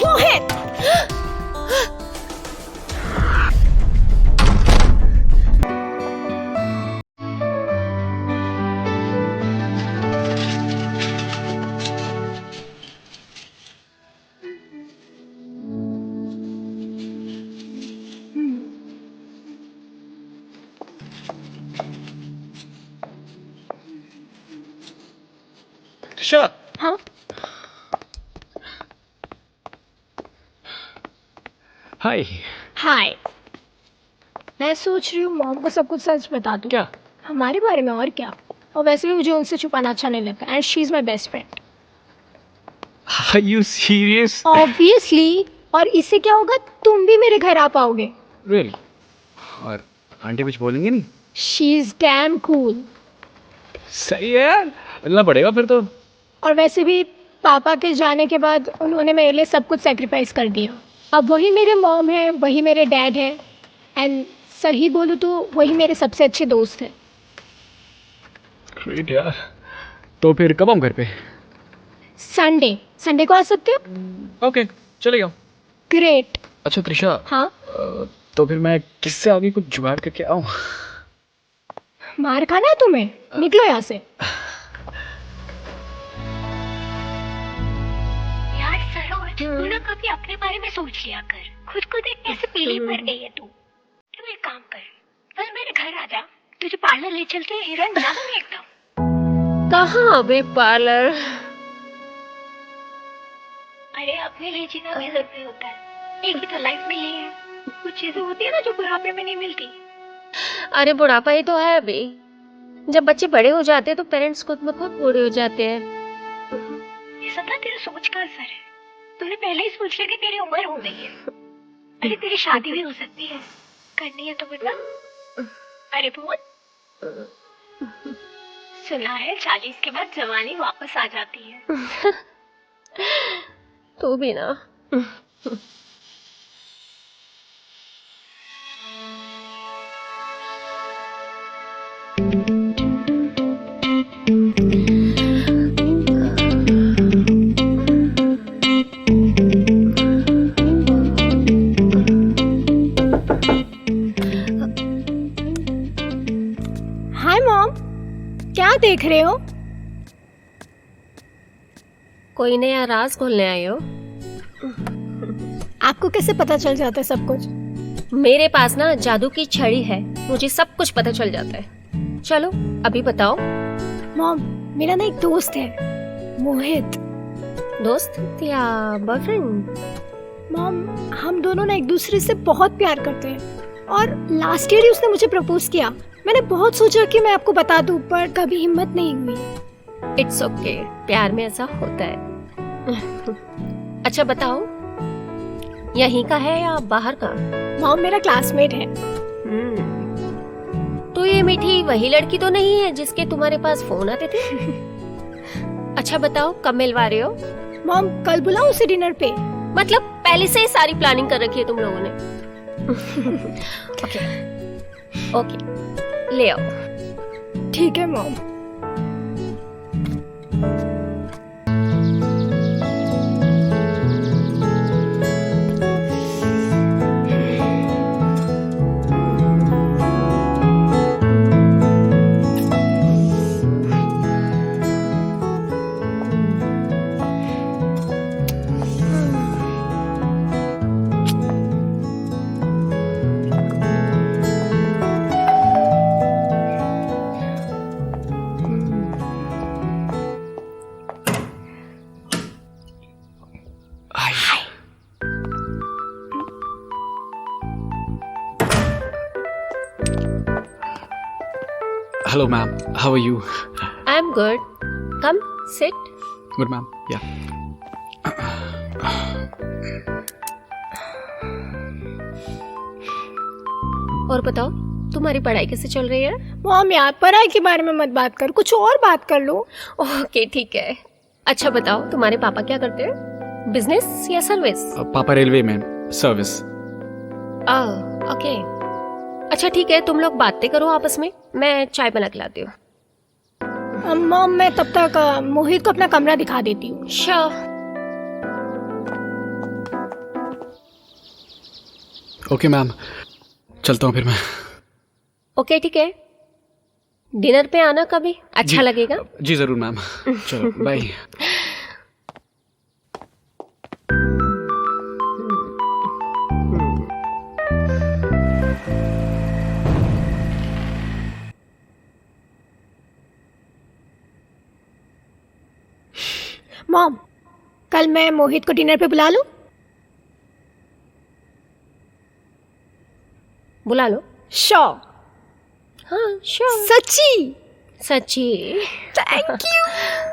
मोहित! त्रिशा, हाँ? हाय। हाय। मैं सोच रही हूँ मॉम को सब कुछ सच बता दूँ। क्या? हमारे बारे में, और क्या। और वैसे भी मुझे उनसे छुपाना अच्छा नहीं लगता। And she is my best friend. Are you serious? Obviously. और इससे क्या होगा, तुम भी मेरे घर आ पाओगे। Really? और आंटी कुछ बोलेंगे नहीं? She is damn cool. सही है यार, मिलना पड़ेगा फिर तो। और वैसे भी पापा के जाने के बाद उन्होंने मेरे लिए सब कुछ सेक्रीफाइस कर दिया। अब वही मेरे मॉम है, वही मेरे डैड है। एंड सही बोलूँ तो वही मेरे सबसे अच्छे दोस्त हैं। ग्रेट यार। तो फिर कब हम घर पे? संडे को आ सकते हो? ओके, चले जाओ। ग्रेट। अच्छा त्रिशा, हाँ? तो फिर मैं किससे आगे कुछ जुगाड़ करके आऊँ? मार खाना है तुम्हें? निकलो यहाँ से। यार सरोज, तू ना कभी अपने बारे में सोच लिया कर। खुद को देख कैसे पीली पड़ गई है तू। तू एक काम कर, कल मेरे घर आ जा, तुझे पार्लर ले चलते हैं, हीरोइन बना दूंगी एकदम। कहाँ बे पार्लर? अरे अपने लिए जीना भी जरूरी होता है। एक भी तो लाइफ में ली है। कुछ चीजें होती है ना जो बुढ़ापे में नहीं मिलती। अरे बुढ़ापा ही तो है अभी। जब बच्चे बड़े हो जाते हैं तो पेरेंट्स खुद ब खुद बूढ़े हो जाते हैं। ये सब ना तेरे सोच का असर है। तूने पहले ही सोच लिया कि तेरी उम्र हो गई है। अरे तेरी शादी भी हो सकती है। करनी है तो बता। अरे बोल। सुना है 40 के बाद जवानी वापस आ जाती है। तू भी ना। हाय मॉम, क्या देख रहे हो? कोई नया राज खोलने आए हो? आपको कैसे पता चल जाता है सब कुछ? मेरे पास ना जादू की छड़ी है, मुझे सब कुछ पता चल जाता है। चलो अभी बताओ। मॉम, मेरा ना एक दोस्त है, मोहित। दोस्त या बॉयफ्रेंड? मॉम, हम दोनों ना एक दूसरे से बहुत प्यार करते हैं। और लास्ट ईयर ही उसने मुझे प्रपोज किया। मैंने बहुत सोचा कि मैं आपको बता दूं, पर कभी हिम्मत नहीं हुई। इट्स ओके, प्यार में ऐसा होता है। अच्छा बताओ, यहीं का है या बाहर का? मॉम, मेरा क्लासमेट है। तो ये मीठी वही लड़की तो नहीं है जिसके तुम्हारे पास फोन आते थे? अच्छा बताओ, कब मिलवा रहे हो? मॉम, कल बुलाओ उसे डिनर पे। मतलब पहले से ही सारी प्लानिंग कर रखी है तुम लोगों ने? ओके ओके, ले आओ। ठीक है mom. Hello ma'am, how are you? I am good, come sit. Good ma'am, yeah. और बताओ, तुम्हारी पढ़ाई कैसे चल रही है? मॉम यार, पढ़ाई के बारे में मत बात कर, कुछ और बात कर लो। ओके ठीक है। अच्छा बताओ, तुम्हारे पापा क्या करते हैं? बिजनेस या सर्विस? पापा रेलवे में सर्विस। ओके। अच्छा ठीक है, तुम लोग बातें करो आपस में, मैं चाय बना के लाती हूँ। मॉम मैं तब तक मोहित को अपना कमरा दिखा देती हूँ। श्योर। ओके मैम, चलता हूँ फिर मैं। ओके ठीक है, डिनर पे आना कभी, अच्छा जी, लगेगा। जी ज़रूर मैम। चलो बाय। मॉम कल मैं मोहित को डिनर पे बुला लूँ? बुला लो। श्योर? हाँ श्योर। सच्ची? सच्ची। Thank you.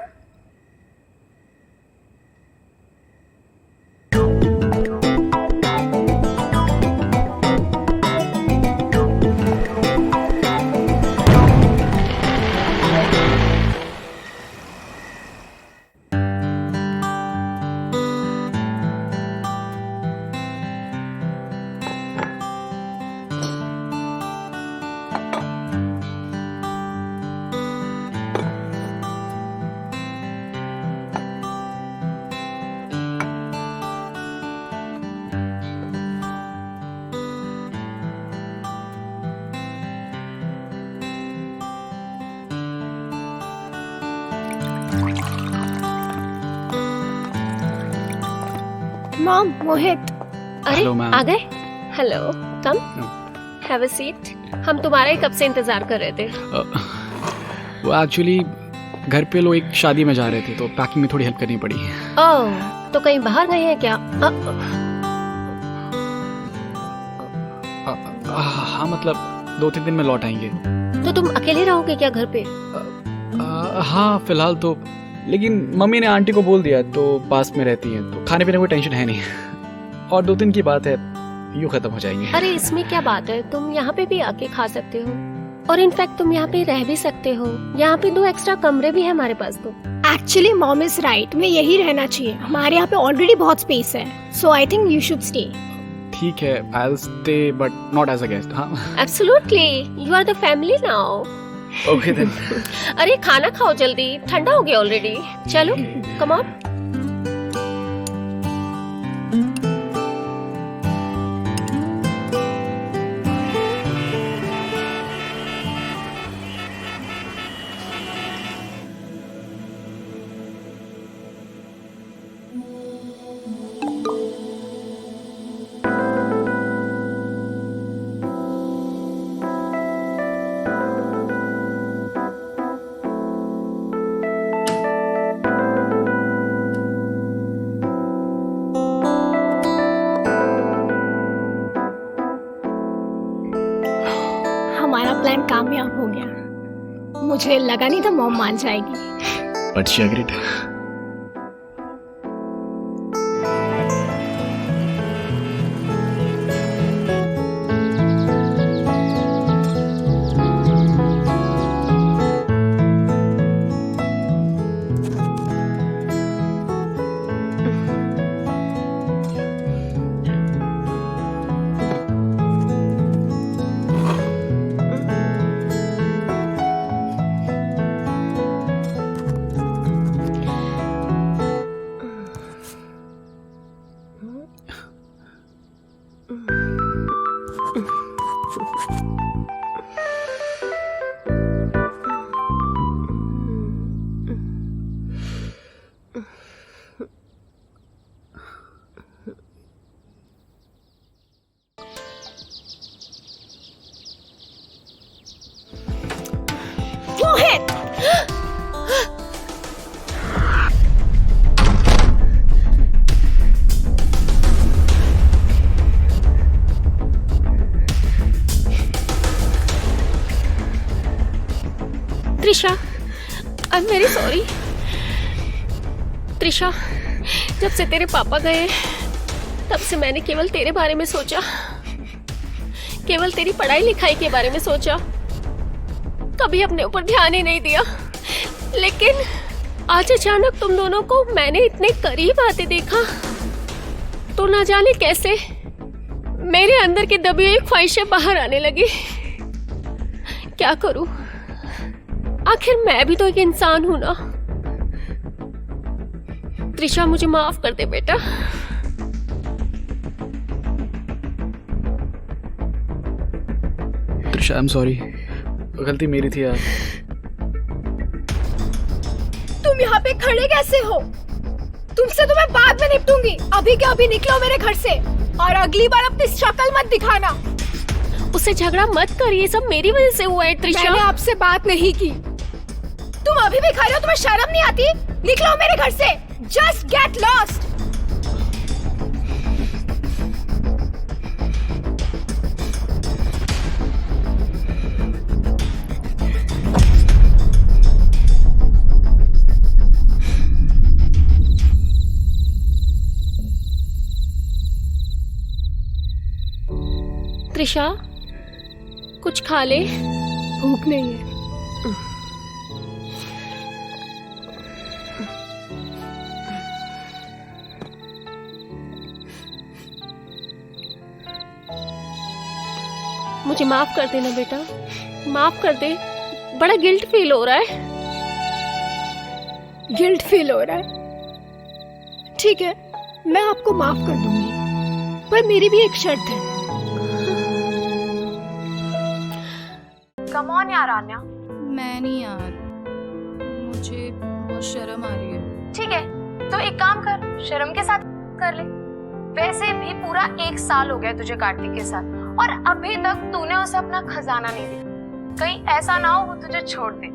मॉम मोहित। अरे हेलो मैम। आ गए। Hello, come have a seat. हम तुम्हारा ही कब से इंतजार कर रहे थे। वो एक्चुअली घर पे लोग एक शादी में जा रहे थे तो पैकिंग में थोड़ी हेल्प करनी पड़ी। ओह, तो कहीं बाहर गए हैं क्या? हाँ मतलब 2-3 दिन में लौट आएंगे। तो तुम अकेले रहोगे क्या घर पे? हाँ फिलहाल तो, लेकिन मम्मी ने आंटी को बोल दिया तो पास में रहती हैं तो खाने पीने कोई टेंशन है नहीं। और 2 दिन की बात है, यूँ खत्म हो जाएंगे। अरे इसमें क्या बात है, तुम यहाँ पे भी आके खा सकते हो और इनफैक्ट तुम यहाँ पे रह भी सकते हो। यहाँ पे 2 एक्स्ट्रा कमरे भी है हमारे पास। तो एक्चुअली मॉम इज राइट, मैं यही रहना चाहिए। हमारे यहाँ पे ऑलरेडी बहुत स्पेस है, so I think you should stay. ठीक है, I will stay but not as a guest. हाँ absolutely, you are the family now. Okay then. अरे खाना खाओ जल्दी, ठंडा हो गया ऑलरेडी। चलो कम ऑन। हमारा प्लान कामयाब हो गया। मुझे लगा नहीं था मॉम मान जाएगी। But she agreed. Mohit! Trisha, I am very sorry. Trisha, जब से तेरे पापा गए तब से मैंने केवल तेरे बारे में सोचा, केवल तेरी पढ़ाई लिखाई के बारे में सोचा, कभी अपने ऊपर ध्यान ही नहीं दिया। लेकिन आज अचानक तुम दोनों को मैंने इतने करीब आते देखा तो ना जाने कैसे मेरे अंदर की दबी हुई ख्वाहिशें बाहर आने लगी। क्या करूं? आखिर मैं भी तो एक इंसान हूं ना। त्रिशा मुझे माफ कर दे बेटा। त्रिशा आई एम सॉरी, गलती मेरी थी यार। तुम यहाँ पे खड़े कैसे हो? तुमसे तो मैं बाद में निपटूंगी, अभी के अभी निकलो मेरे घर से, और अगली बार अपनी शक्ल मत दिखाना। उससे झगड़ा मत कर, ये सब मेरी वजह से हुआ है त्रिशा। मैंने आपसे बात नहीं की। तुम अभी भी खड़े हो, तुम्हें शर्म नहीं आती? निकलो मेरे घर से, जस्ट गेट लॉस्ट। त्रिशा कुछ खा ले। भूख नहीं है। मुझे माफ कर देना बेटा, माफ कर दे। बड़ा गिल्ट फील हो रहा है। गिल्ट फील हो रहा है? ठीक है, मैं आपको माफ कर दूंगी, पर मेरी भी एक शर्त है। कम ऑन यार आन्या। मैं नहीं यार, मुझे बहुत शर्म आ रही है। ठीक है, तो एक काम कर, शर्म के साथ कर ले। वैसे भी पूरा 1 साल हो गया तुझे कार्तिक के साथ, और अभी तक तूने उसे अपना खजाना नहीं दिया। कहीं ऐसा ना हो वो तुझे छोड़ दे,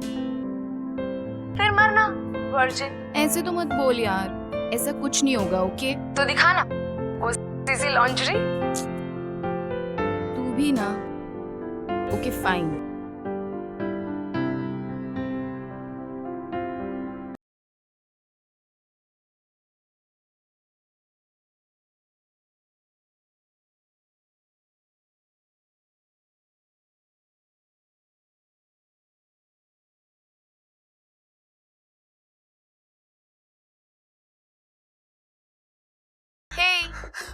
फिर मरना वर्जिन। ऐसे तो मत बोल यार, ऐसा कुछ नहीं होगा। ओके तो दिखाना वो सीसी लॉन्ड्री। तू भी ना। Okay fine.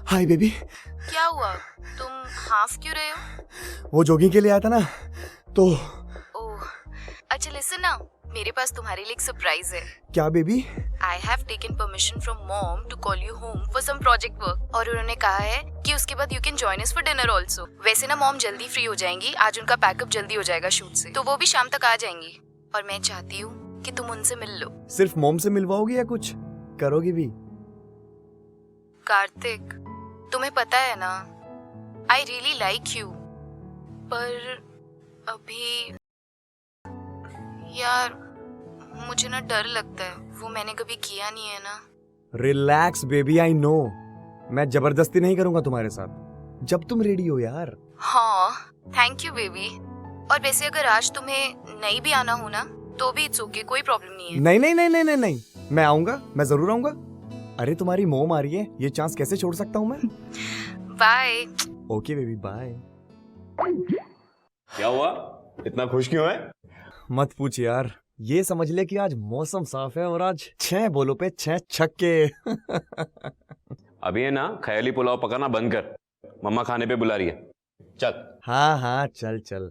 Hi baby. क्या हुआ, तुम हाफ क्यों रहे हो? वो जॉगिंग के लिए आया था ना, तो ओह अच्छा, लिसन ना, मेरे पास तुम्हारे लिए एक सरप्राइज है। क्या baby? I have taken permission from mom to call you home for some project work, और उन्होंने कहा है कि उसके बाद you can join us for dinner also. वैसे ना मॉम जल्दी फ्री हो जाएंगी, आज उनका पैकअप जल्दी हो जाएगा शूट से, तो वो भी शाम तक आ जाएंगी, और मैं चाहती हूँ कि तुम उनसे मिल लो। सिर्फ मॉम से मिलवाओगी या कुछ करोगी भी? कार्तिक, तुम्हें पता है ना, आई रियली लाइक यू, पर अभी यार मुझे ना डर लगता है, वो मैंने कभी किया नहीं है ना। Relax baby, I know. मैं जबरदस्ती नहीं करूंगा तुम्हारे साथ, जब तुम रेडी हो यार। हाँ थैंक यू बेबी। और वैसे अगर आज तुम्हें नहीं भी आना हो ना तो भी इट्स ओके, कोई प्रॉब्लम नहीं है। नहीं नहीं नहीं नहीं नहीं नहीं, मैं आऊंगा, मैं जरूर आऊंगा। अरे तुम्हारी मोम आ रही है, ये चांस कैसे छोड़ सकता हूँ मैं? बाय। Okay baby, bye. क्या हुआ, इतना खुश क्यों है? मत पूछ यार, ये समझ ले कि आज मौसम साफ है और आज 6 बॉलों पे 6 छक्के। अभी है ना, ख्याली पुलाव पकाना बंद कर, मम्मा खाने पे बुला रही है, चल। हाँ हाँ चल चल।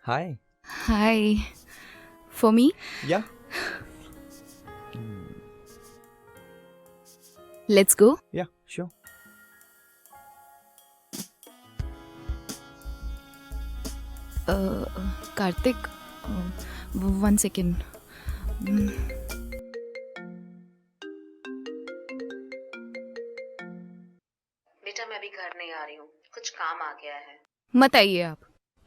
Hi. Hi. For me? Yeah. Let's go. Yeah, sure. Karthik, 1 second. बेटा मैं अभी घर नहीं आ रही हूँ, कुछ काम आ गया है। मत आइए आप।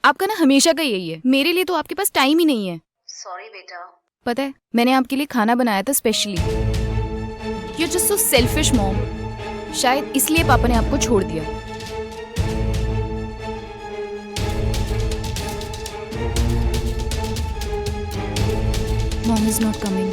आपका ना हमेशा का यही है, मेरे लिए तो आपके पास टाइम ही नहीं है। सॉरी बेटा। पता है, मैंने आपके लिए खाना बनाया था specially. You just so selfish mom. शायद इसलिए पापा ने आपको छोड़ दिया। Mom he's not coming.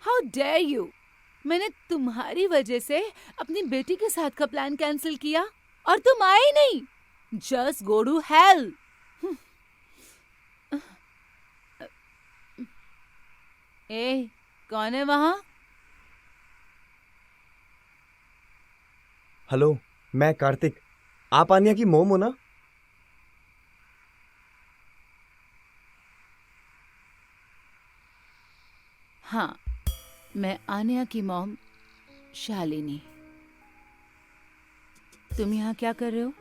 How dare you! मैंने तुम्हारी वजह से अपनी बेटी के साथ का प्लान कैंसिल किया और तुम आए ही नहीं. Just go to hell. ए, कौन है वहां? हेलो, मैं कार्तिक. आप आनिया की मोम हो ना? हाँ, मैं आन्या की मॉम शालिनी. तुम यहाँ क्या कर रहे हो?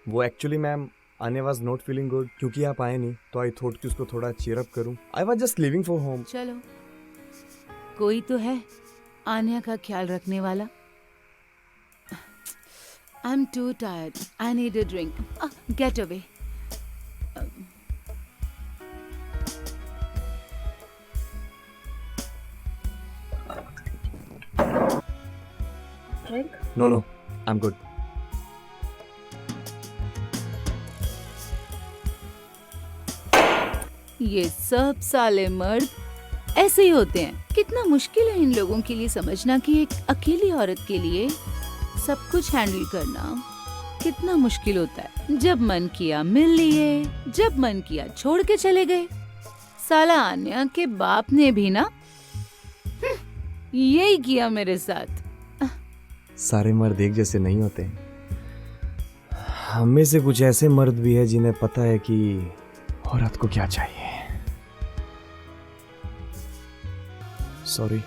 वो actually ma'am, Anya was not feeling good. क्योंकि आप आए नहीं तो आई थॉट कि उसको थोड़ा चीयर अप करूं. I was just leaving for home. चलो, कोई तो है आन्या का ख्याल रखने वाला. I am too tired. I need a drink. Get away. No no, I am good. ये सब साले मर्द ऐसे ही होते हैं. कितना मुश्किल है इन लोगों के लिए समझना कि एक अकेली औरत के लिए सब कुछ हैंडल करना कितना मुश्किल होता है. जब मन किया मिल लिए, जब मन किया छोड़ के चले गए. साला आन्या के बाप ने भी ना यही किया मेरे साथ. सारे मर्द एक जैसे नहीं होते. हम में से कुछ ऐसे मर्द भी है जिन्हें पता है कि औरत को क्या चाहिए. सॉरी,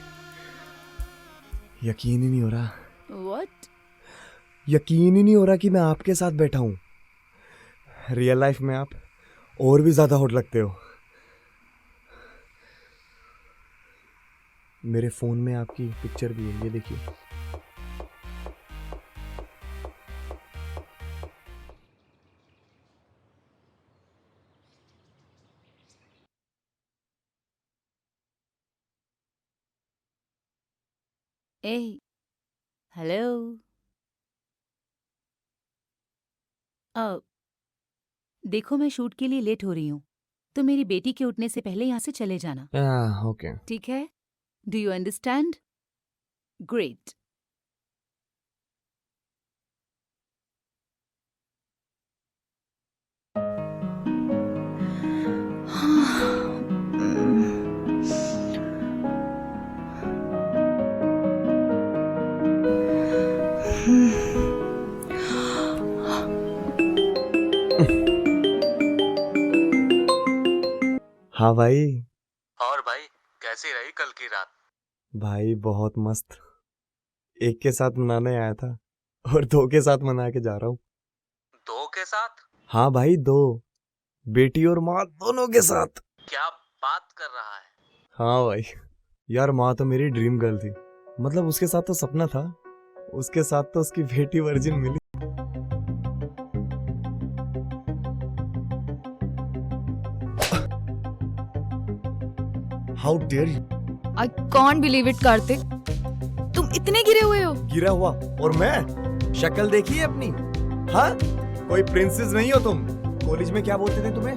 यकीन ही नहीं हो रहा. What? यकीन ही नहीं हो रहा कि मैं आपके साथ बैठा हूं. रियल लाइफ में आप और भी ज्यादा हॉट लगते हो. मेरे फोन में आपकी पिक्चर भी है, ये देखिए. ए, हेलो. देखो, मैं शूट के लिए लेट हो रही हूँ, तो मेरी बेटी के उठने से पहले यहाँ से चले जाना. ओके. ठीक है? Do you understand? ग्रेट. हाँ भाई. और भाई, कैसी रही कल की रात? भाई बहुत मस्त. एक के साथ मनाने आया था और दो के साथ मना के जा रहा हूँ. 2 के साथ? हाँ भाई, 2. बेटी और माँ दोनों के साथ. क्या बात कर रहा है? हाँ भाई, यार माँ तो मेरी ड्रीम गर्ल थी. मतलब उसके साथ तो सपना था, उसके साथ तो उसकी बेटी वर्जिन मिली. How dare you. I can't believe it, Kartik. तुम इतने गिरे हुए हो. गिरा हुआ? और मैं? शक्ल देखी है अपनी? हाँ, कोई प्रिंसेस नहीं हो तुम. कॉलेज में क्या बोलते थे तुम्हें?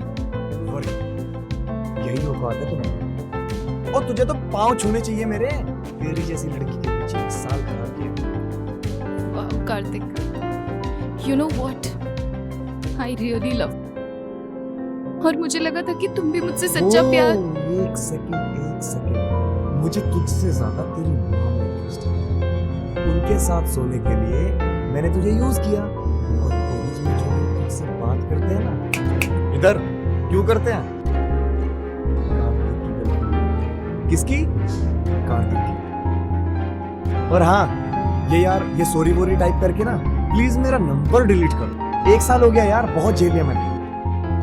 यही औकात है तुम्हें. और तुझे तो पाँव छूने चाहिए मेरे. तेरी जैसी लड़की के पीछे 1 साल खराब किया. Wow, Kartik. You know what? I really love. और मुझे लगा था कि तुम भी मुझसे सच्चा प्यार. एक सेकंड. मुझे तुझसे ज्यादा तेरी माँ में इंटरेस्ट है. उनके साथ सोने के लिए मैंने तुझे यूज किया. और कॉलेज में जो लोग तुझसे बात करते हैं ना, इधर क्यों करते हैं? कार्तिक की गलती. किसकी? कार्तिक की. और हाँ, ये सॉरी वोरी टाइप करके ना प्लीज मेरा नंबर डिलीट करो. 1 साल हो गया यार, बहुत झेल लिया मैंने.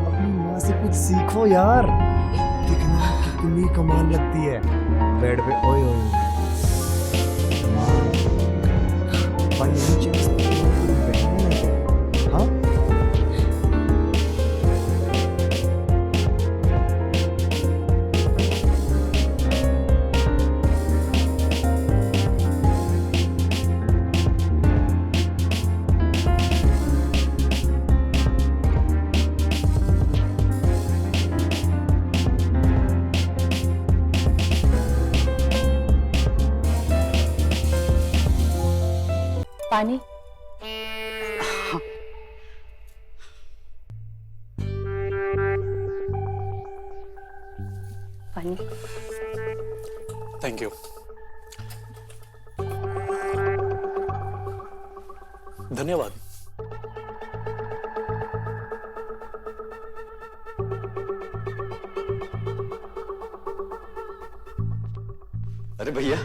अपनी माँ से कुछ सीखो यार. कितनी कमाल लगती है बेड पे. ओए ओए. By any chance पानी। पानी। Thank you. धन्यवाद। अरे भैया,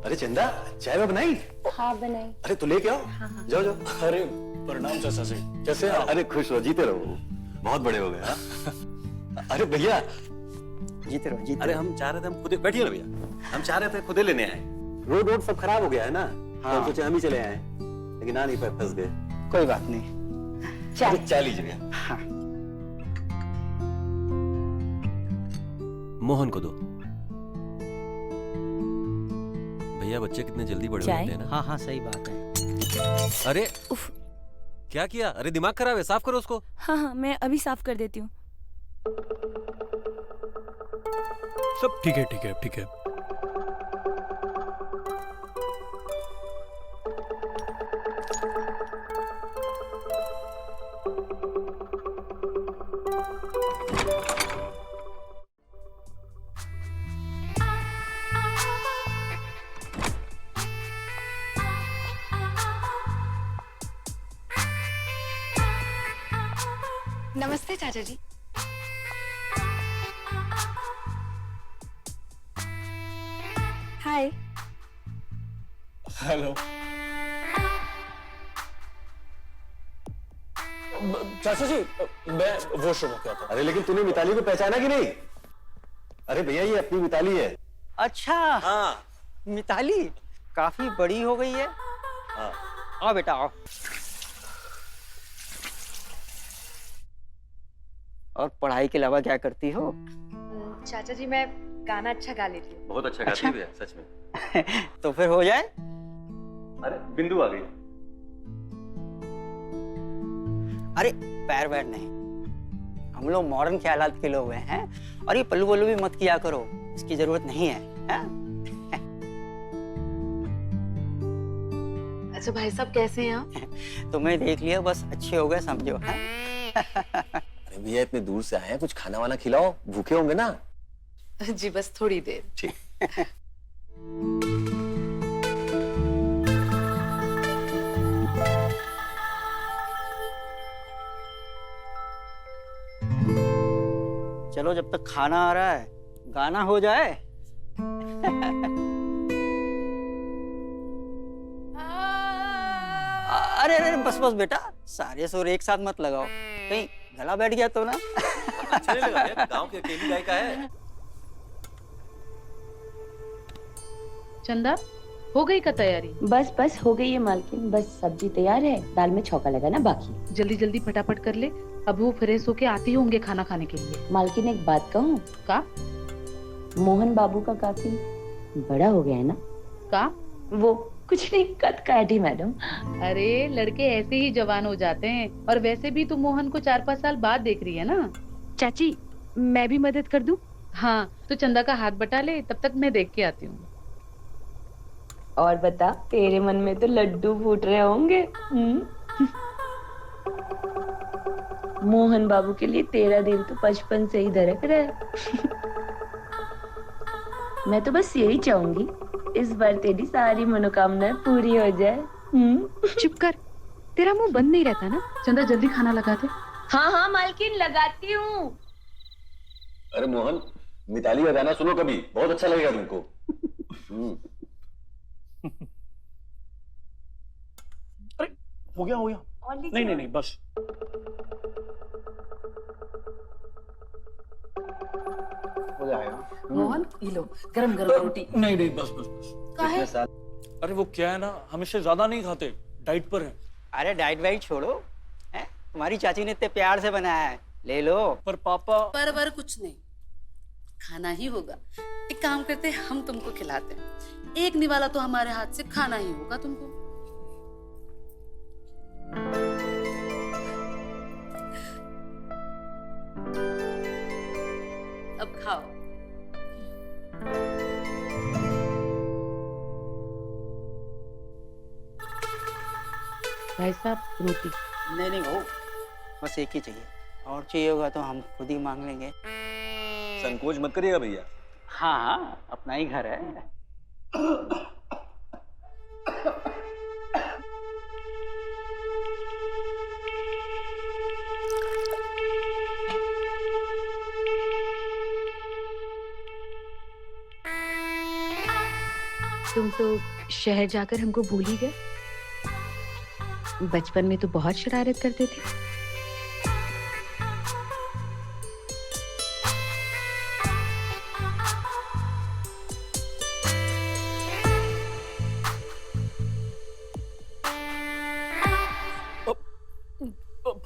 अरे चंदा, चाय में बनाई? हाँ बनाई। अरे तू लेके आओ। जाओ जाओ। अरे प्रणाम चाचा जी, कैसे हैं आप? अरे खुश हो, जीते रहो, बहुत बड़े हो गए। हाँ? अरे भैया, जीते रहो, जीते। अरे हम चाह रहे थे, हम खुद बैठिए ना भैया, हम चाह रहे थे खुद लेने आए। रोड सब खराब हो गया है ना, हाँ। हम सोचे हम ही चले आए, लेकिन आ नहीं पाए, फंस गए। कोई बात नहीं, चाय लीजिए भैया। हाँ। मोहन को दो। भैया बच्चे कितने जल्दी बड़े हो जाते हैं ना। हाँ हाँ सही बात है। अरे उफ, क्या किया? अरे दिमाग खराब है, साफ करो उसको। हाँ हाँ मैं अभी साफ कर देती हूँ। सब ठीक है, ठीक है, ठीक है। नमस्ते चाचा जी। हाय। हेलो। चाचा जी, मैं वॉशरूम होके आता हूं। अरे लेकिन तूने मिताली को पहचाना कि नहीं? अरे भैया ये अपनी मिताली है। अच्छा हाँ। मिताली काफी बड़ी हो गई है। हाँ। आओ बेटा आओ। और पढ़ाई के अलावा क्या करती हो? चाचा जी मैं गाना अच्छा गा लेती हूँ। बहुत अच्छा गाती है सच में। तो फिर हो जाए। अरे बिंदु आ गई। अरे पैर बैठ नहीं, हम लोग मॉडर्न ख्यालात के लोग हैं और ये पल्लू वल्लू भी मत किया करो, इसकी जरूरत नहीं है, है? अच्छा भाई साहब कैसे हैं आप? तुम्हें देख लिया बस अच्छे हो गए समझो। अरे भैया इतने दूर से आए हैं, कुछ खाना वाना खिलाओ, भूखे होंगे ना। जी बस थोड़ी देर। ठीक। चलो जब तक खाना आ रहा है गाना हो जाए। अरे अरे बस बस बेटा, सारे सुर एक साथ मत लगाओ, कहीं गला बैठ गया तो ना। अच्छा नहीं लगा यार, गांव की अकेली गायिका है। चंदा हो गई का तैयारी? बस बस हो गई है मालकिन, बस सब्जी तैयार है, दाल में छौंका लगाना बाकी। जल्दी जल्दी फटाफट कर ले, अब वो फ्रेश होके आते होंगे खाना खाने के लिए। मालकिन एक बात कहूँ? का? मोहन बाबू का काफी बड़ा हो गया है ना? का? वो कुछ नहीं, कद काटी मैडम। अरे लड़के ऐसे ही जवान हो जाते हैं, और वैसे भी तू मोहन को 4-5 साल बाद देख रही है ना। चाची मैं भी मदद कर दूं? हाँ तो चंदा का हाथ बटा ले, तब तक मैं देख के आती हूँ। और बता, तेरे मन में तो लड्डू फूट रहे होंगे। मोहन बाबू के लिए तेरा दिल तो बचपन से ही धड़क रहा है। मैं तो बस यही चाहूंगी इस बार तेरी सारी मनोकामनाएं पूरी हो जाए। चुप कर, तेरा मुंह बंद नहीं रहता ना। चंदा जल्दी खाना लगा दे। हाँ हाँ मालकिन लगाती हूँ। अरे मोहन, मिताली का गाना सुनो कभी, बहुत अच्छा लगेगा तुमको। अरे हो गया, हो गया। नहीं नहीं नहीं बस। हो जाएगा। मोहन ये लो गरम गरम रोटी। नहीं नहीं बस बस बस। काहे? अरे वो क्या है ना, हम इससे ज्यादा नहीं खाते, डाइट पर है। अरे डाइट वाइट छोड़ो, हैं? तुम्हारी चाची ने इतने प्यार से बनाया है, ले लो। पर पापा। पर कुछ नहीं, खाना ही होगा। एक काम करते, हम तुमको खिलाते हैं। एक निवाला तो हमारे हाथ से खाना ही होगा तुमको। अब खाओ। भाई साहब रोटी। नहीं नहीं वो बस एक ही चाहिए, और चाहिए होगा तो हम खुद ही मांग लेंगे। संकोच मत करिएगा भैया। हाँ हाँ, अपना ही घर है। तुम तो शहर जाकर हमको भूल ही गए। बचपन में तो बहुत शरारत करते थे।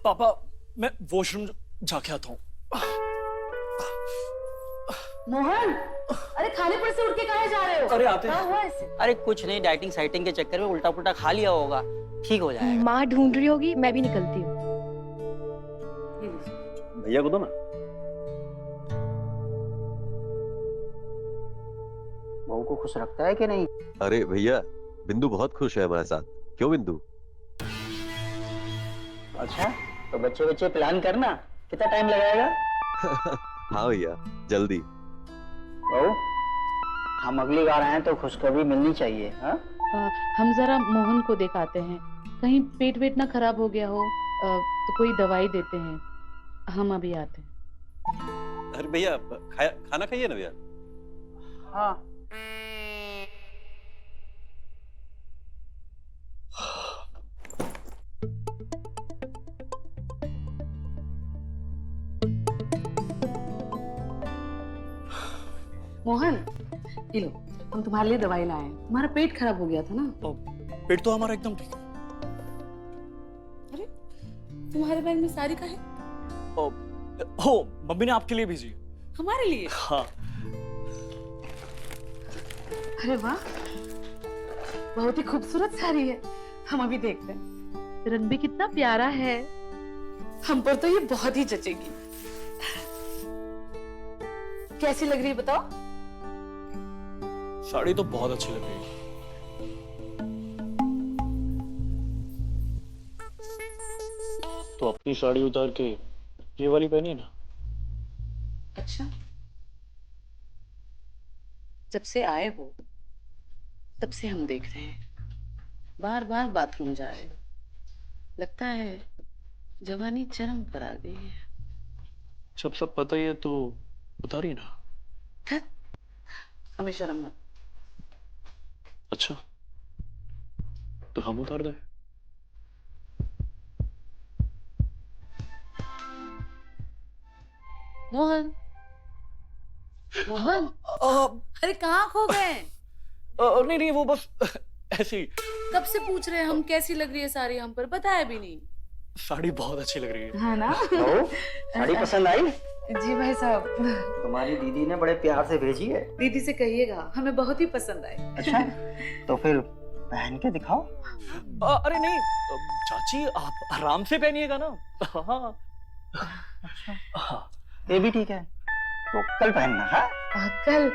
पापा मैं वॉशरूम जाके आता हूँ। मोहन, अरे खाने पर से उठ के कहाँ जा रहे हो? अरे आते क्या हुआ इसे? अरे कुछ नहीं, डाइटिंग साइटिंग के चक्कर में उल्टा पुल्टा खा लिया होगा, ठीक हो जाएगा। माँ ढूंढ रही होगी, मैं भी निकलती हूँ। भैया को दो ना। बहू को खुश रखता है कि नहीं? अरे भैया बिंदु बहुत खुश है हमारे साथ। क्यों बिंदु? अच्छा तो बच्चे बच्चे प्लान करना, कितना टाइम लगाएगा? हाँ भैया जल्दी। बहू हम अगली बार आए तो खुशखबरी मिलनी चाहिए। हाँ हम जरा मोहन को दिखाते हैं, कहीं पेट वेट ना खराब हो गया हो तो कोई दवाई देते हैं। हम अभी आते हैं। अरे भैया खाना खाइए ना भैया। हाँ मोहन, ये लो, हम तुम्हारे लिए दवाई लाए हैं। तुम्हारा पेट खराब हो गया था ना? पेट तो हमारा एकदम ठीक है। अरे तुम्हारे बैग में साड़ी का है? हो मम्मी ने आपके लिए भेजी। हमारे लिए? हाँ। अरे वाह, बहुत ही खूबसूरत साड़ी है। हम अभी देखते हैं। रंग भी कितना प्यारा है। हम पर तो ये बहुत ही जचेगी। कैसी लग रही है बताओ? साड़ी तो बहुत अच्छी लग रही है। तो अपनी साड़ी उतार के ये वाली पहनी ना। अच्छा, जब से आए हो तब से हम देख रहे हैं, बार बार बाथरूम जा रहे हो। लगता है जवानी चरम पर आ गई है। जब सब पता ही है तो उतारिए ना। हमें शर्म मत। अच्छा तो हम उतार दें। मोहन, मोहन, अरे कहाँ खो गए? नहीं नहीं वो बस ऐसी। कब से पूछ रहे हैं हम कैसी लग रही है साड़ी, हम पर बताया भी नहीं। साड़ी बहुत अच्छी लग रही है। है ना? साड़ी पसंद आई? जी भाई साहब, तुम्हारी दीदी ने बड़े प्यार से भेजी है। दीदी से कहिएगा हमें बहुत ही पसंद आई। अच्छा तो फिर पहन के दिखाओ। अरे नहीं चाची, आप आराम से पहनिएगा ना। हाँ ये भी ठीक है, तो कल पहनना। हाँ कल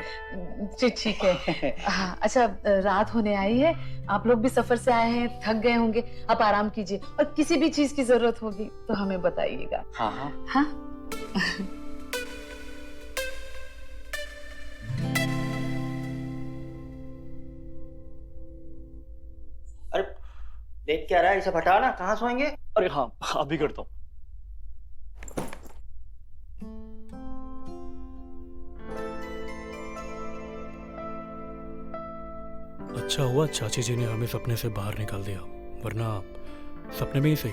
ठीक है। हाँ, अच्छा रात होने आई है, आप लोग भी सफर से आए हैं, थक गए होंगे, आप आराम कीजिए और किसी भी चीज की जरूरत होगी तो हमें बताइएगा। हाँ हाँ हाँ। अरे देख क्या रहा है, इसे हटा ना, कहाँ सोएंगे? अरे हाँ अभी करता हूँ। अच्छा हुआ चाची जी ने हमें सपने से बाहर निकाल दिया, वरना सपने में ही सही,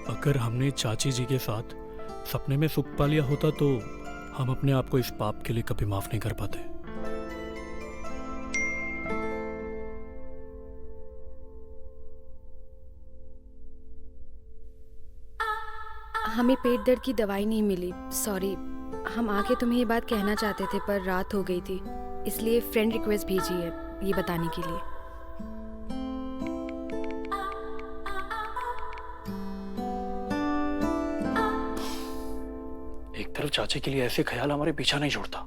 अगर हमने चाची जी के साथ सपने में सुख पा लिया होता तो हम अपने आप को इस पाप के लिए कभी माफ नहीं कर पाते। हमें पेट दर्द की दवाई नहीं मिली, सॉरी। हम आके तुम्हें ये बात कहना चाहते थे पर रात हो गई थी, इसलिए फ्रेंड रिक्वेस्ट भेजी है ये बताने के लिए। एक तरफ चाची के लिए ऐसे ख्याल हमारे पीछा नहीं छोड़ता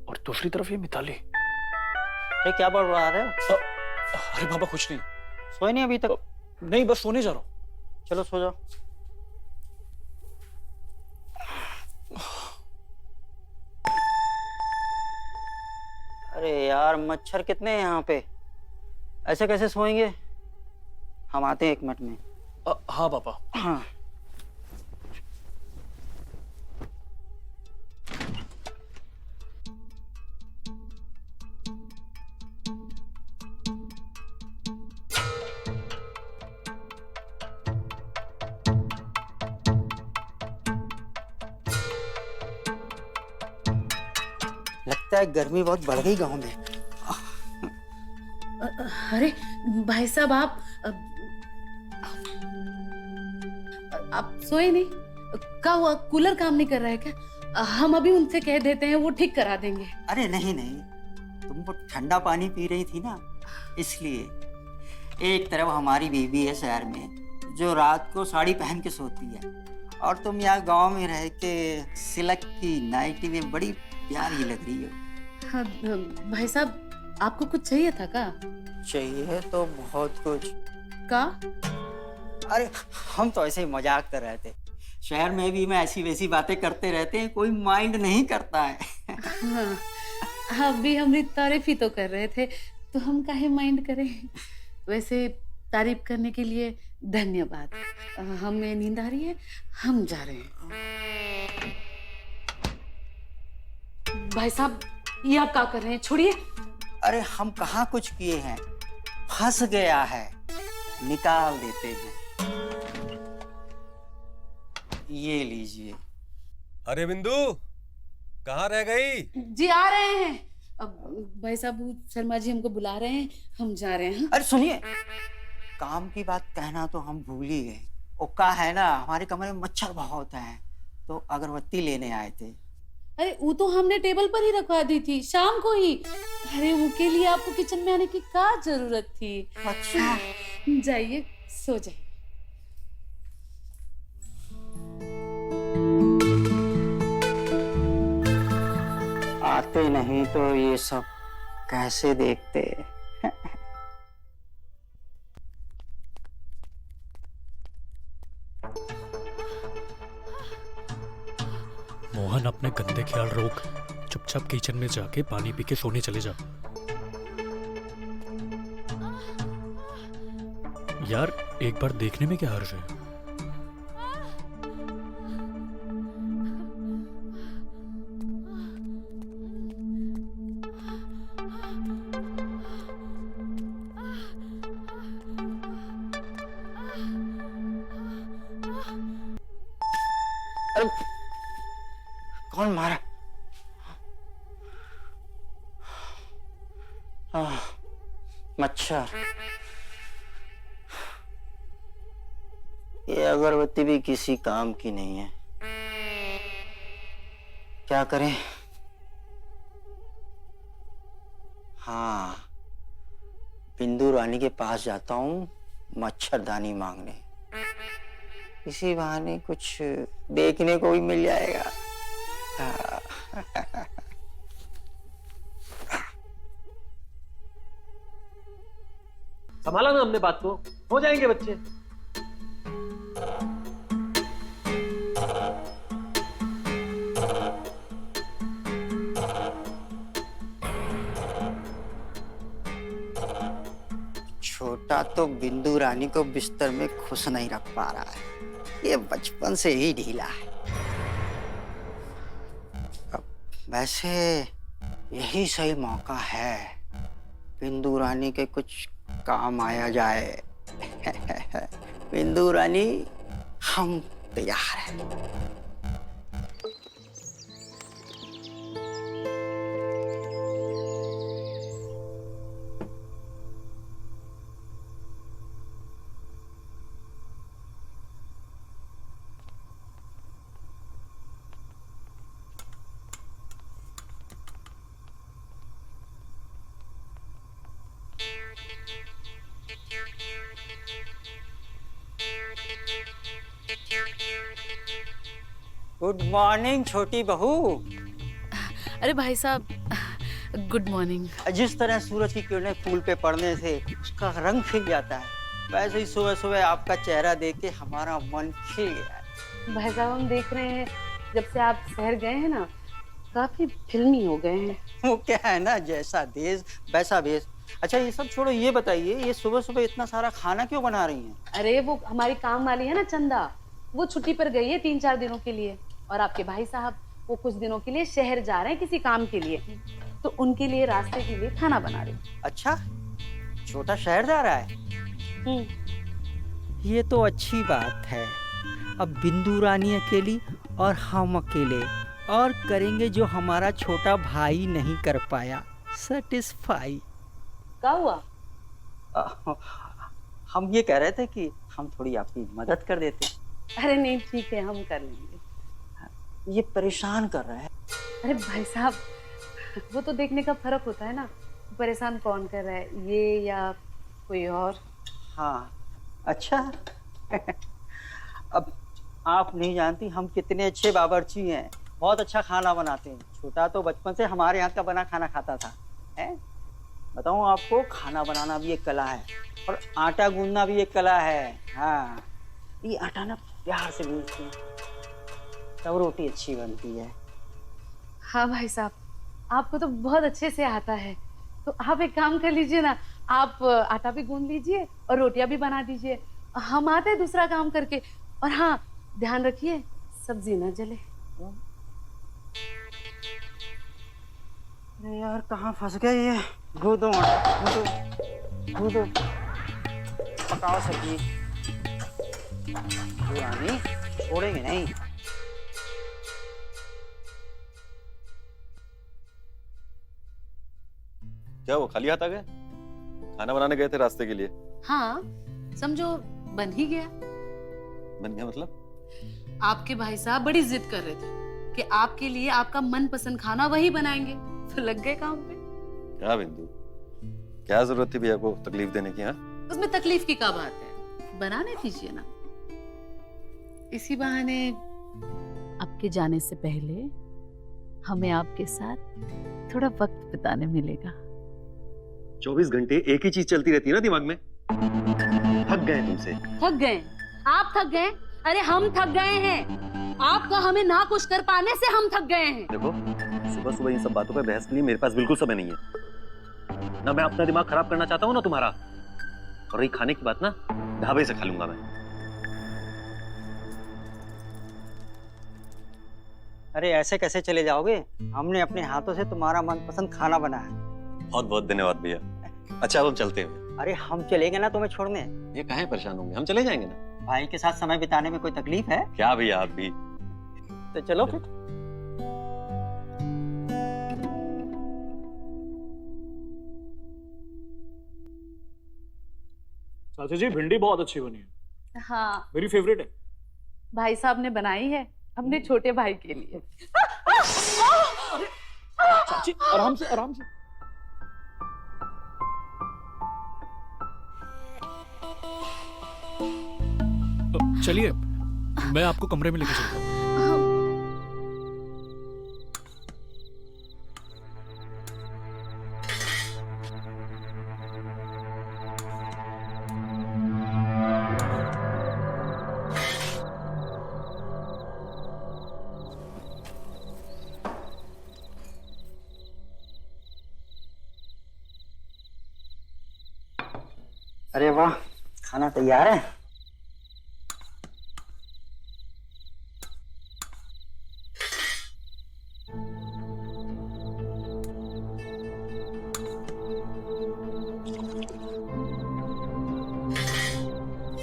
और दूसरी तरफ ये मिताली। अरे क्या बढ़ रहा है? अरे बाबा कुछ नहीं। सोए नहीं अभी तक? नहीं बस सोने जा रहा हूँ। चलो सो जाओ। अरे यार मच्छर कितने हैं यहाँ पे, ऐसे कैसे सोएंगे? हम आते हैं 1 मिनट में। हाँ पापा। हाँ। लगता है गर्मी बहुत बढ़ गई गांव में। अरे भाई साहब आप सोए नहीं? क्या हुआ, कूलर काम नहीं कर रहा है क्या? हम अभी उनसे कह देते हैं, वो ठीक करा देंगे। अरे नहीं नहीं, तुम वो ठंडा पानी पी रही थी ना, इसलिए। एक तरफ हमारी बीबी है शहर में जो रात को साड़ी पहन के सोती है, और तुम यहाँ गांव में रह के सिल्क की नाइटी में बड़ी प्यारी लग रही हो। हाँ, भाई साहब आपको कुछ चाहिए था का? चाहिए तो बहुत कुछ। का? अरे हम तो ऐसे ही मजाक कर रहे थे, शहर में भी मैं ऐसी वैसी बातें करते रहते हैं, कोई माइंड नहीं करता है। हाँ, अभी हमारी तारीफ ही तो कर रहे थे, तो हम काहे माइंड करें। वैसे तारीफ करने के लिए धन्यवाद। हमें नींद आ रही है, हम जा रहे हैं। भाई साहब ये आप क्या कर रहे हैं, छोड़िए। अरे हम कहाँ कुछ किए हैं, फंस गया है, निकाल देते हैं। ये लीजिए। अरे बिंदु कहाँ रह गई? जी आ रहे हैं। अब भाई साहब शर्मा जी हमको बुला रहे हैं, हम जा रहे हैं। अरे सुनिए, काम की बात कहना तो हम भूल ही गए। ओका है ना, हमारे कमरे में मच्छर बहुत हैं, तो अगरबत्ती लेने आए थे। अरे वो तो हमने टेबल पर ही रखवा दी थी शाम को ही। अरे उनके लिए आपको किचन में आने की क्या जरूरत थी? अच्छा जाइए सो जाइए। आते नहीं तो ये सब कैसे देखते। मोहन अपने गंदे ख्याल रोक, चुपचाप किचन में जाके पानी पी के सोने चले जा। यार एक बार देखने में क्या हर्ज है? अरे कौन मारा? मच्छर। ये अगरबत्ती भी किसी काम की नहीं है, क्या करें? हाँ, बिंदु रानी के पास जाता हूँ मच्छरदानी मांगने, इसी बहाने कुछ देखने को भी मिल जाएगा। संभाला ना हमने बात को, हो जाएंगे बच्चे। छोटा तो बिंदु रानी को बिस्तर में खुश नहीं रख पा रहा है, ये बचपन से ही ढीला है। अब वैसे यही सही मौका है, बिंदु रानी के कुछ काम आया जाए। बिंदु रानी हम तैयार हैं। गुड मॉर्निंग छोटी बहू। अरे भाई साहब गुड मॉर्निंग। जिस तरह सूरज की किरणें फूल पे पड़ने से उसका रंग खिल जाता है, वैसे ही सुबह सुबह आपका चेहरा देख के हमारा मन खिल गया। भाई साहब हम देख रहे हैं जब से आप शहर गए हैं ना, काफी फिल्मी हो गए हैं। वो क्या है ना, जैसा देश वैसा भेष। अच्छा ये सब छोड़ो, ये बताइए ये सुबह सुबह इतना सारा खाना क्यों बना रही हैं? अरे वो हमारी काम वाली है ना चंदा, वो छुट्टी पर गई है 3-4 दिनों के लिए, और आपके भाई साहब वो कुछ दिनों के लिए शहर जा रहे हैं किसी काम के लिए, तो उनके लिए रास्ते के लिए खाना बना रही हूँ। अच्छा, छोटा शहर जा रहा है? ये तो अच्छी बात है। अब बिंदु रानी अकेली और हम अकेले, और करेंगे जो हमारा छोटा भाई नहीं कर पाया, सेटिस्फाई। क्या हुआ? हम ये कह रहे थे कि हम थोड़ी आपकी मदद कर देते। अरे नहीं ठीक है, हम कर लेंगे। ये परेशान कर रहा है। अरे भाई साहब वो तो देखने का फर्क होता है ना, परेशान कौन कर रहा है, ये या कोई और। हाँ अच्छा अब आप नहीं जानती हम कितने अच्छे बावर्ची हैं, बहुत अच्छा खाना बनाते हैं। छोटा तो बचपन से हमारे यहाँ का बना खाना खाता था। है बताऊँ आपको, खाना बनाना भी एक कला है और आटा गूंदना भी एक कला है। हाँ ये आटा ना प्यार से गूंदते हैं तब रोटी अच्छी बनती है। हाँ भाई साहब आपको तो बहुत अच्छे से आता है, तो आप एक काम कर लीजिए ना, आप आटा भी गूंद लीजिए और रोटियां भी बना दीजिए, हम आते हैं दूसरा काम करके। और हाँ ध्यान रखिए सब्जी ना जले। अरे यार कहाँ फंस गए ये। गूंदो गूंदो पकाओ सब्जी। रानी छोड़ेंगे नहीं। क्या वो खाली हाथ आ गए? खाना बनाने गए थे रास्ते के लिए? हाँ समझो बन ही गया। बन गया मतलब? आपके भाई साहब बड़ी जिद कर रहे थे कि आपके लिए आपका मनपसंद खाना वही बनाएंगे, तो लग गए काम पे। क्या बिंदु, क्या जरूरत थी भैया को तकलीफ देने की? हाँ उसमें तकलीफ की क्या बात है, बनाने दीजिए ना। इसी बहाने आपके जाने से पहले हमें आपके साथ थोड़ा वक्त बिताने मिलेगा। 24 घंटे एक ही चीज चलती रहती है ना दिमाग में। थक गए तुमसे। थक गए? आप थक गए? अरे हम थक गए हैं, आपका हमें ना कुछ कर पाने से हम थक गए हैं। देखो सुबह सुबह इन सब बातों पर बहस के लिए मेरे पास बिल्कुल समय नहीं है। ना मैं अपना दिमाग खराब करना चाहता हूँ ना तुम्हारा। और रही खाने की बात ना, ढाबे से खा लूंगा मैं। अरे ऐसे कैसे चले जाओगे? हमने अपने हाथों से तुम्हारा मनपसंद खाना बनाया। बहुत बहुत धन्यवाद भैया। अच्छा हम चलते हैं। अरे हम चलेंगे ना तुम्हें छोड़ने। ये काहे परेशान होंगे, हम चले जाएंगे ना। भाई के साथ समय बिताने में कोई तकलीफ है क्या भैया? आप भी तो चलो फिर। चाचा जी भिंडी बहुत अच्छी बनी है। हाँ मेरी फेवरेट है। भाई साहब ने बनाई है अपने छोटे भाई के लिए। चाची आराम से आराम से। चलिए मैं आपको कमरे में लेके चलता हूँ। अरे वाह खाना तैयार है।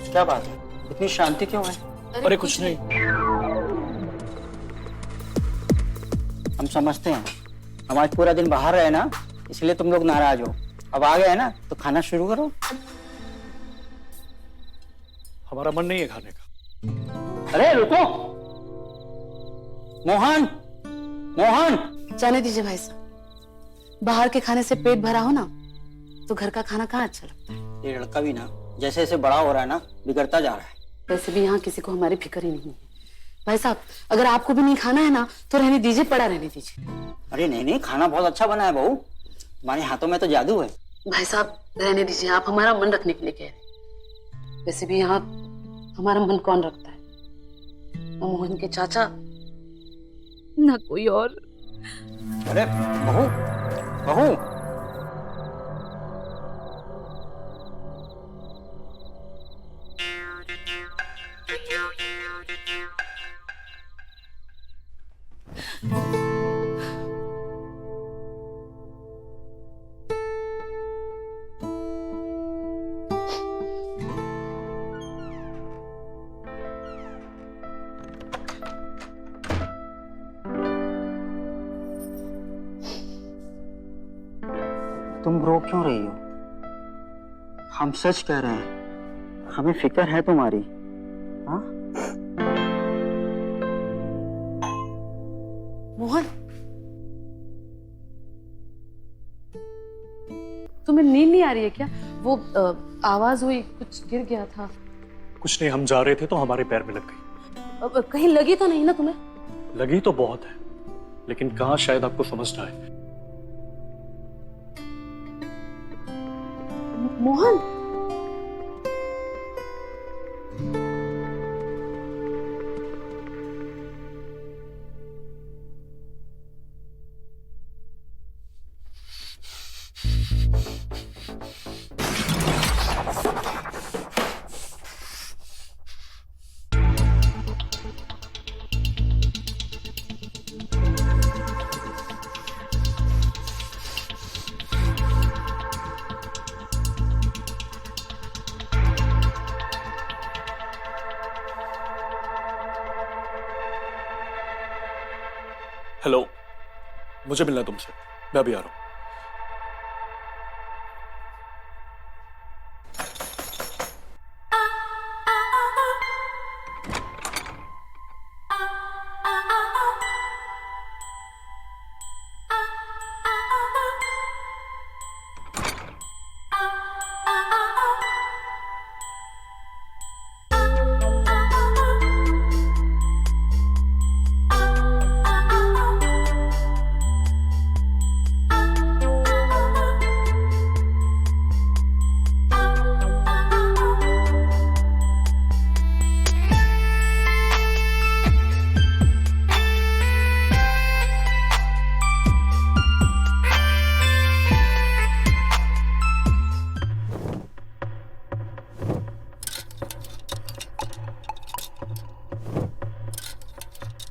क्या बात है, इतनी शांति क्यों है? अरे कुछ नहीं। हम समझते हैं हम आज पूरा दिन बाहर रहे ना, इसलिए तुम लोग नाराज हो। अब आ गए ना तो खाना शुरू करो। हमारा मन नहीं है खाने का। अरे रुको, मोहन मोहन। जाने दीजिए भाई साहब, बाहर के खाने से पेट भरा हो ना तो घर का खाना कहाँ अच्छा लगता है। ये लड़का भी ना जैसे जैसे बड़ा हो रहा है ना बिगड़ता जा रहा है। वैसे भी यहाँ किसी को हमारी फिक्र ही नहीं है। भाई साहब अगर आपको भी नहीं खाना है ना तो रहने दीजिए, पड़ा रहने दीजिए। अरे नहीं नहीं, खाना बहुत अच्छा बना है बहू, तुम्हारे हाथों में तो जादू है। भाई साहब रहने दीजिए, आप हमारा मन रखने के लिए कह रहे हैं। वैसे भी यहाँ हमारा मन कौन रखता है? न मोहन के चाचा, न कोई और। अरे बहू, बहू, तुम रो क्यों रही हो? हम सच कह रहे हैं, हमें फिक्र है तुम्हारी। हाँ? मोहन, तुम्हें नींद नहीं आ रही है क्या? वो आवाज हुई, कुछ गिर गया था। कुछ नहीं, हम जा रहे थे तो हमारे पैर में लग गई। कहीं लगी तो नहीं ना तुम्हें? लगी तो बहुत है, लेकिन कहाँ शायद आपको समझ ना आए। मोहन, हेलो, मुझे मिलना है तुमसे, मैं अभी आ रहा हूँ।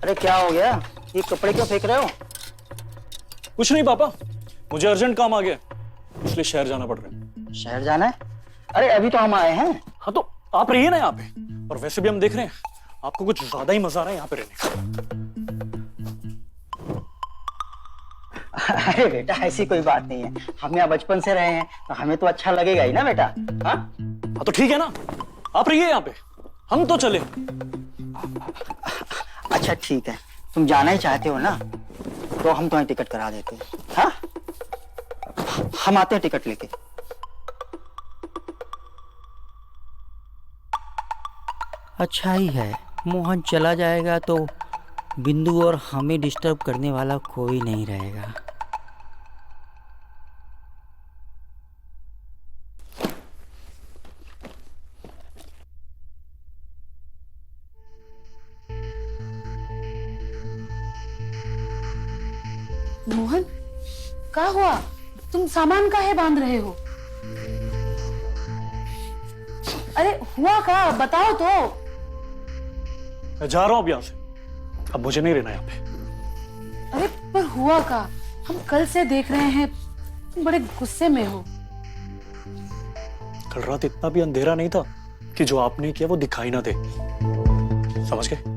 अरे क्या हो गया? ये कपड़े क्यों फेंक रहे हो? कुछ नहीं पापा, मुझे अर्जेंट काम आ गया, इसलिए शहर जाना पड़ रहा है। शहर जाना है? अरे अभी तो हम आए हैं। हाँ तो आप रहिए ना यहाँ पे, और वैसे भी हम देख रहे हैं आपको कुछ ज्यादा ही मजा आ रहा है यहाँ पे रहने का। अरे बेटा ऐसी कोई बात नहीं है, हम यहाँ बचपन से रहे हैं तो हमें तो अच्छा लगेगा ही ना बेटा। हाँ हाँ तो ठीक है ना, आप रहिए यहाँ पे, हम तो चले। अच्छा ठीक है, तुम जाना ही चाहते हो ना, तो हम तुम्हें टिकट करा देते हैं। हाँ हम आते हैं टिकट लेके। अच्छा ही है, मोहन चला जाएगा तो बिंदु और हमें डिस्टर्ब करने वाला कोई नहीं रहेगा। मोहन, क्या हुआ? तुम सामान काहे बांध रहे हो? अरे हुआ क्या, बताओ तो। मैं जा रहा हूँ अब यहाँ से, अब मुझे नहीं रहना यहाँ पे। अरे पर हुआ क्या? हम कल से देख रहे हैं तुम बड़े गुस्से में हो। कल रात इतना भी अंधेरा नहीं था कि जो आपने किया वो दिखाई ना दे, समझ गए?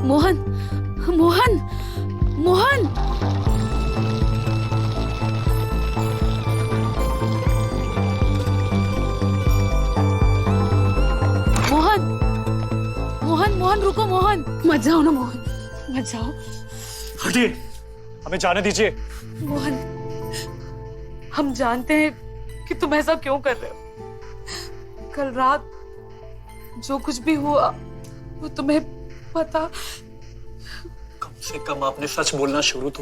मोहन, मोहन, मोहन, मोहन, मोहन, मोहन रुको मोहन। मत जाओ ना मोहन, मत जाओ। हटिए, हमें जाने दीजिए। मोहन, हम जानते हैं कि तुम ऐसा क्यों कर रहे हो। कल रात जो कुछ भी हुआ वो तुम्हें पता। से कम आपने सच बोलना शुरू तो